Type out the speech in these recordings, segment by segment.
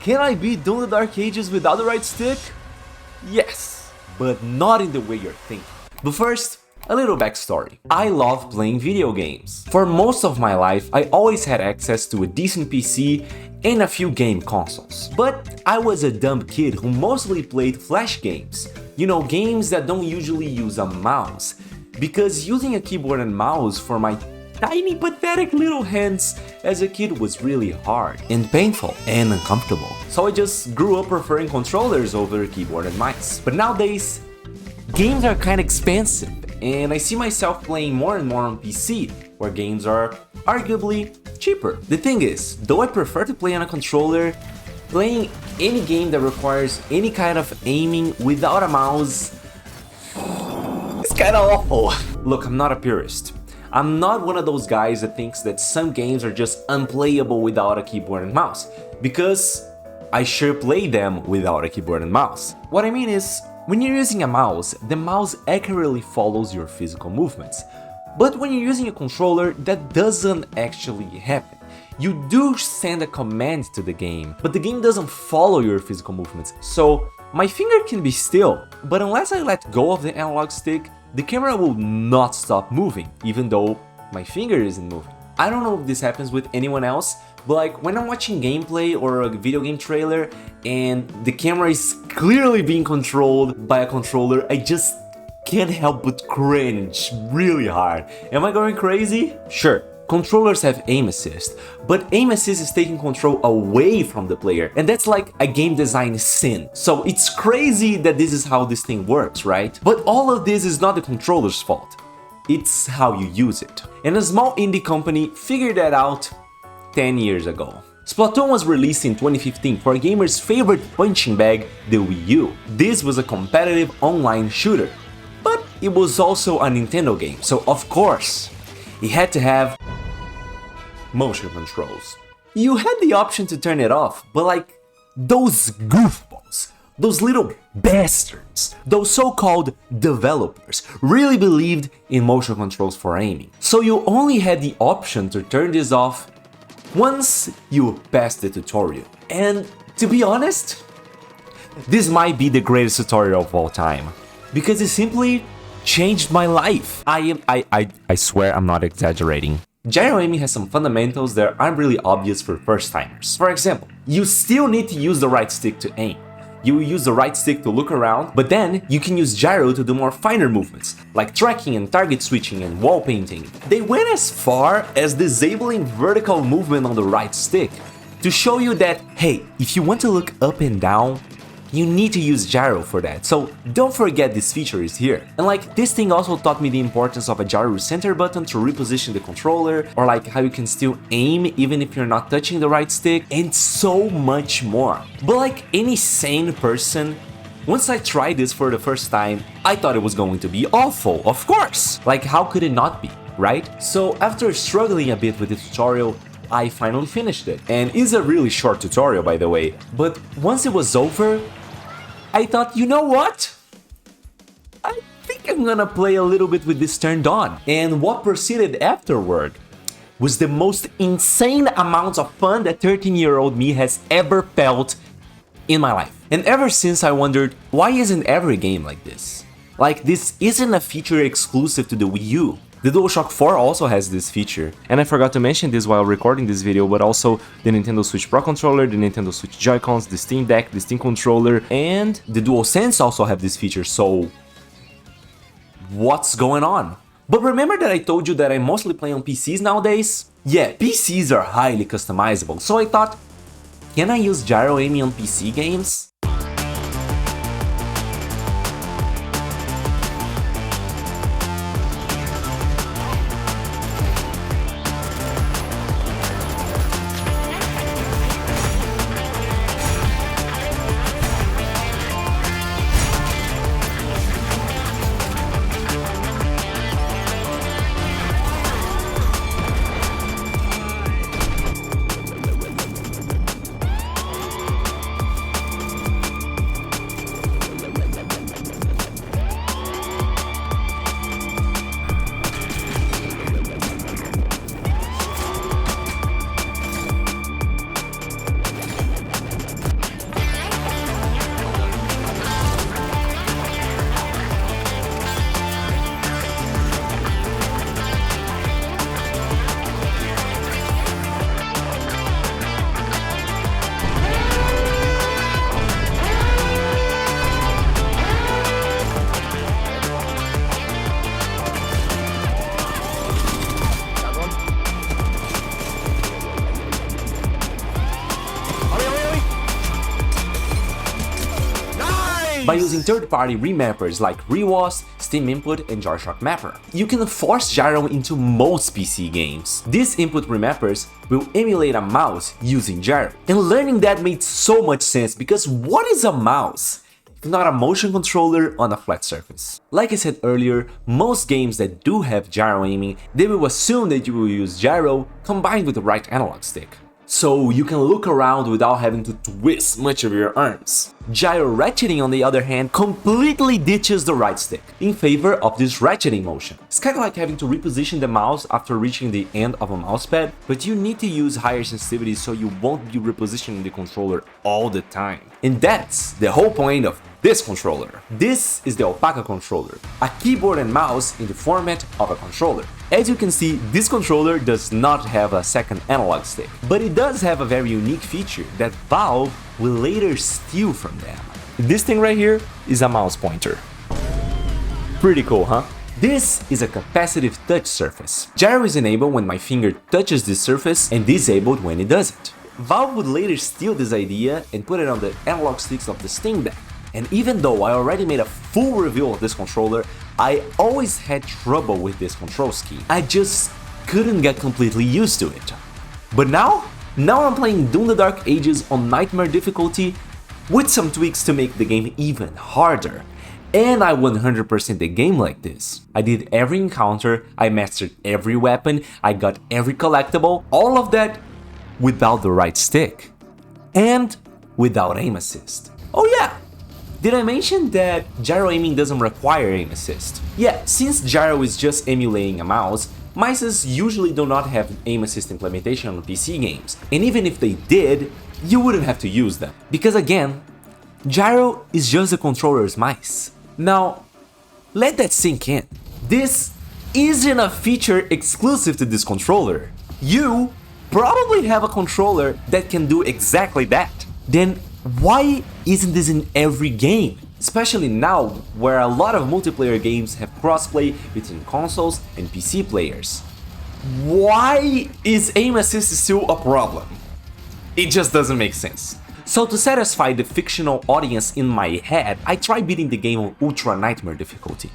Can I beat Doom the Dark Ages without the right stick? Yes, but not in the way you're thinking. But first, a little backstory. I love playing video games. For most of my life, I always had access to a decent PC and a few game consoles. But I was a dumb kid who mostly played flash games. You know, games that don't usually use a mouse. Because using a keyboard and mouse for my tiny pathetic little hands as a kid was really hard and painful and uncomfortable. So I just grew up preferring controllers over keyboard and mice. But nowadays, games are kinda expensive, and I see myself playing more and more on PC, where games are arguably cheaper. The thing is, though I prefer to play on a controller, playing any game that requires any kind of aiming without a mouse is kinda awful. Look, I'm not a purist. I'm not one of those guys that thinks that some games are just unplayable without a keyboard and mouse, because I sure play them without a keyboard and mouse. What I mean is, when you're using a mouse, the mouse accurately follows your physical movements. But when you're using a controller, that doesn't actually happen. You do send a command to the game, but the game doesn't follow your physical movements. So my finger can be still, but unless I let go of the analog stick, the camera will not stop moving, even though my finger isn't moving. I don't know if this happens with anyone else, but like when I'm watching gameplay or a video game trailer and the camera is clearly being controlled by a controller, I just can't help but cringe really hard. Am I going crazy? Sure, controllers have aim assist, but aim assist is taking control away from the player, and that's like a game design sin. So it's crazy that this is how this thing works, right? But all of this is not the controller's fault. It's how you use it. And a small indie company figured that out 10 years ago. Splatoon was released in 2015 for a gamer's favorite punching bag, the Wii U. This was a competitive online shooter, but it was also a Nintendo game, so of course, it had to have motion controls. You had the option to turn it off, but like, those goofballs, those little bastards, those so-called developers really believed in motion controls for aiming. So you only had the option to turn this off once you passed the tutorial. And to be honest, this might be the greatest tutorial of all time, because it simply changed my life. I swear I'm not exaggerating. Gyro aiming has some fundamentals that aren't really obvious for first-timers. For example, you still need to use the right stick to aim. You use the right stick to look around, but then you can use gyro to do more finer movements, like tracking and target switching and wall painting. They went as far as disabling vertical movement on the right stick to show you that, hey, if you want to look up and down, you need to use gyro for that, so don't forget this feature is here. And like, this thing also taught me the importance of a gyro center button to reposition the controller, or like how you can still aim even if you're not touching the right stick, and so much more. But like any sane person, once I tried this for the first time, I thought it was going to be awful, of course! Like, how could it not be, right? So after struggling a bit with the tutorial, I finally finished it. And it's a really short tutorial, by the way, but once it was over, I thought, you know what? I think I'm gonna play a little bit with this turned on. And what proceeded afterward was the most insane amount of fun that 13-year-old me has ever felt in my life. And ever since I wondered, why isn't every game like this? Like, this isn't a feature exclusive to the Wii U. The DualShock 4 also has this feature, and I forgot to mention this while recording this video, but also the Nintendo Switch Pro Controller, the Nintendo Switch Joy-Cons, the Steam Deck, the Steam Controller, and the DualSense also have this feature, so what's going on? But remember that I told you that I mostly play on PCs nowadays? Yeah, PCs are highly customizable, so I thought, can I use gyro aiming on PC games? by using third-party remappers like ReWAS, Steam Input, and JoyShock Mapper. You can force gyro into most PC games. These input remappers will emulate a mouse using gyro. And learning that made so much sense because what is a mouse? Not a motion controller on a flat surface. Like I said earlier, most games that do have gyro aiming, they will assume that you will use gyro combined with the right analog stick. So you can look around without having to twist much of your arms. Gyro ratcheting, on the other hand, completely ditches the right stick in favor of this ratcheting motion. It's kind of like having to reposition the mouse after reaching the end of a mousepad, but you need to use higher sensitivity so you won't be repositioning the controller all the time. And that's the whole point of this controller. This is the Alpaca controller, a keyboard and mouse in the format of a controller. As you can see, this controller does not have a second analog stick, but it does have a very unique feature that Valve will later steal from them. This thing right here is a mouse pointer. Pretty cool, huh? This is a capacitive touch surface. Gyro is enabled when my finger touches this surface and disabled when it doesn't. Valve would later steal this idea and put it on the analog sticks of the Steam Deck. And even though I already made a full review of this controller, I always had trouble with this control scheme. I just couldn't get completely used to it. But now I'm playing Doom: The Dark Ages on Nightmare difficulty with some tweaks to make the game even harder. And I 100% the game like this. I did every encounter, I mastered every weapon, I got every collectible, all of that without the right stick. And without aim assist. Oh yeah! Did I mention that gyro aiming doesn't require aim assist? Yeah, since gyro is just emulating a mouse, mices usually do not have aim assist implementation on PC games, and even if they did, you wouldn't have to use them. Because again, gyro is just the controller's mice. Now, let that sink in. This isn't a feature exclusive to this controller. You probably have a controller that can do exactly that. Then why isn't this in every game? Especially now, where a lot of multiplayer games have crossplay between consoles and PC players. Why is aim assist still a problem? It just doesn't make sense. So to satisfy the fictional audience in my head, I tried beating the game on Ultra Nightmare difficulty.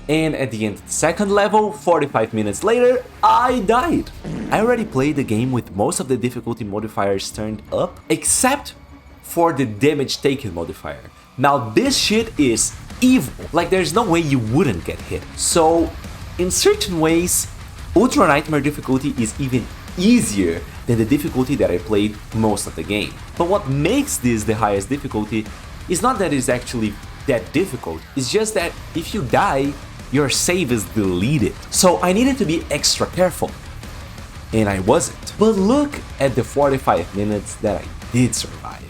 And at the end of the second level, 45 minutes later, I died. I already played the game with most of the difficulty modifiers turned up, except for the damage taken modifier. Now this shit is evil, like there's no way you wouldn't get hit. So in certain ways, Ultra Nightmare difficulty is even easier than the difficulty that I played most of the game. But what makes this the highest difficulty is not that it's actually that difficult, it's just that if you die, your save is deleted. So I needed to be extra careful, and I wasn't. But look at the 45 minutes that I did survive.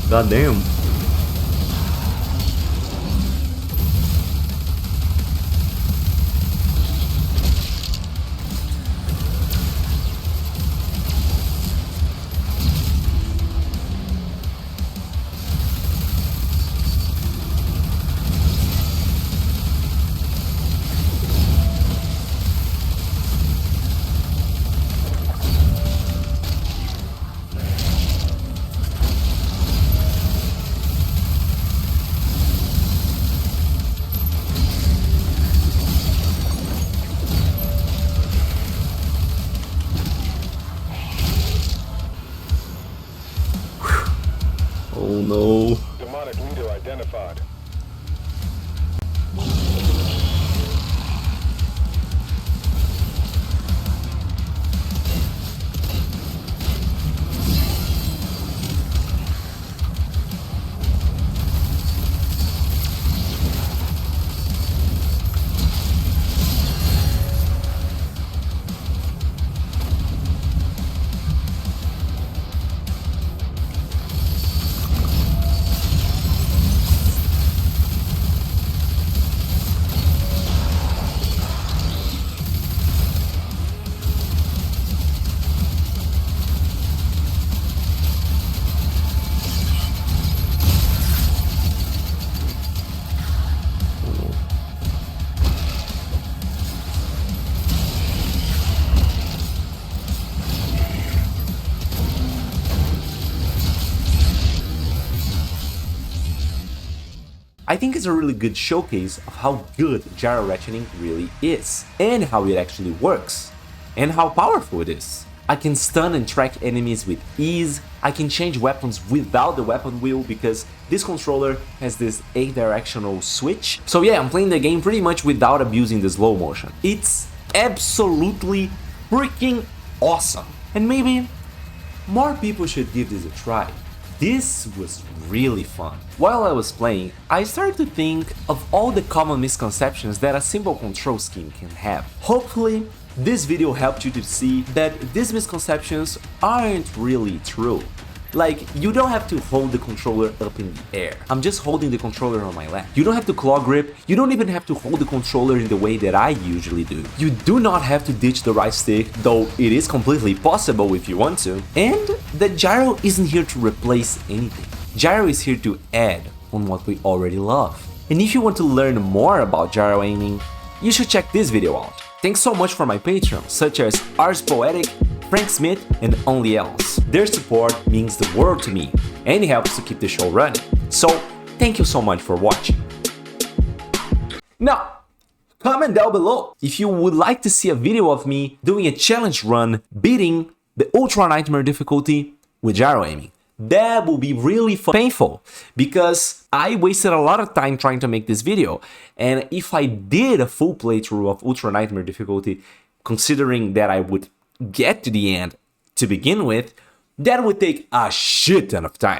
Goddamn. think it's a really good showcase of how good gyro ratcheting really is, and how it actually works, and how powerful it is. I can stun and track enemies with ease, I can change weapons without the weapon wheel because this controller has this A-directional switch. So yeah, I'm playing the game pretty much without abusing the slow motion. It's absolutely freaking awesome. And maybe more people should give this a try. This was really fun. While I was playing, I started to think of all the common misconceptions that a simple control scheme can have. Hopefully, this video helped you to see that these misconceptions aren't really true. Like, you don't have to hold the controller up in the air. I'm just holding the controller on my lap. You don't have to claw grip, you don't even have to hold the controller in the way that I usually do. You do not have to ditch the right stick, though it is completely possible if you want to. And the gyro isn't here to replace anything. Gyro is here to add on what we already love. And if you want to learn more about gyro aiming, you should check this video out. Thanks so much for my patrons, such as Ars Poetic, Frank Smith, and Only Else. Their support means the world to me, and it helps to keep the show running. So, thank you so much for watching. Now, comment down below if you would like to see a video of me doing a challenge run beating the Ultra Nightmare difficulty with gyro aiming. That will be really painful because I wasted a lot of time trying to make this video, and if I did a full playthrough of Ultra Nightmare difficulty, considering that I would get to the end to begin with, that would take a shit ton of time.